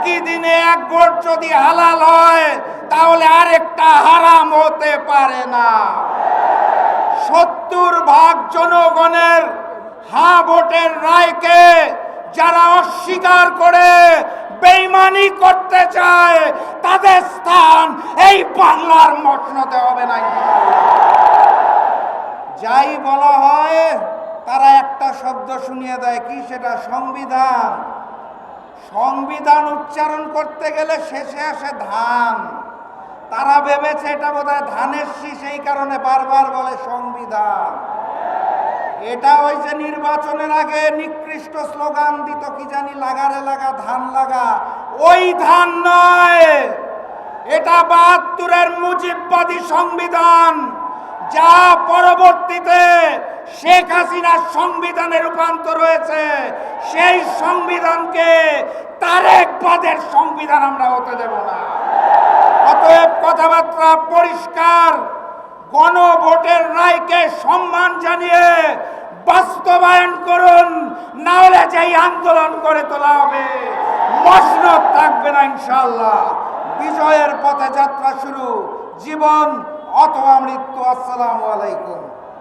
একই দিনে এক ভোট যদি হালাল হয় তাহলে আরেকটা হারাম হতে পারে না। 70% জনগণের হ্যাঁ ভোটের রায়কে যারা অস্বীকার করে বেঈমানি করতে চায় তাদের স্থান এই বাংলার মসনদে হবে না। যাই বলা হয় তারা একটা শব্দ শুনিয়ে দেয়, কি সেটা? সংবিধান। সংবিধান উচ্চারণ করতে গেলে শেষে আসে ধান। তারা ভেবেছে এটা বোধহয় ধানের শীষ, এই কারণে বারবার বলে সংবিধান। এটা ওই যে নির্বাচনের আগে নিকৃষ্ট স্লোগান দিত, কি জানি, লাগারে লাগা ধান লাগা, ওই ধান নয়। এটা ৭২-এর মুজিববাদী সংবিধান, যা পরবর্তীতে শেখ হাসিনার সংবিধানে রূপান্তর হয়েছে। সেই সংবিধানকে তারেকবাদের সংবিধান আমরা হতে দেব না। অতএব কথাবার্তা পরিষ্কার, গণভোটের রায়কে সম্মান জানিয়ে বাস্তবায়ন করুন, না হলে যেই আন্দোলন করে তোলা হবে মসনদ থাকবে না ইনশাআল্লাহ। বিজয়ের পথে যাত্রা শুরু, জীবন অথবা মৃত্যু। আসসালামু আলাইকুম।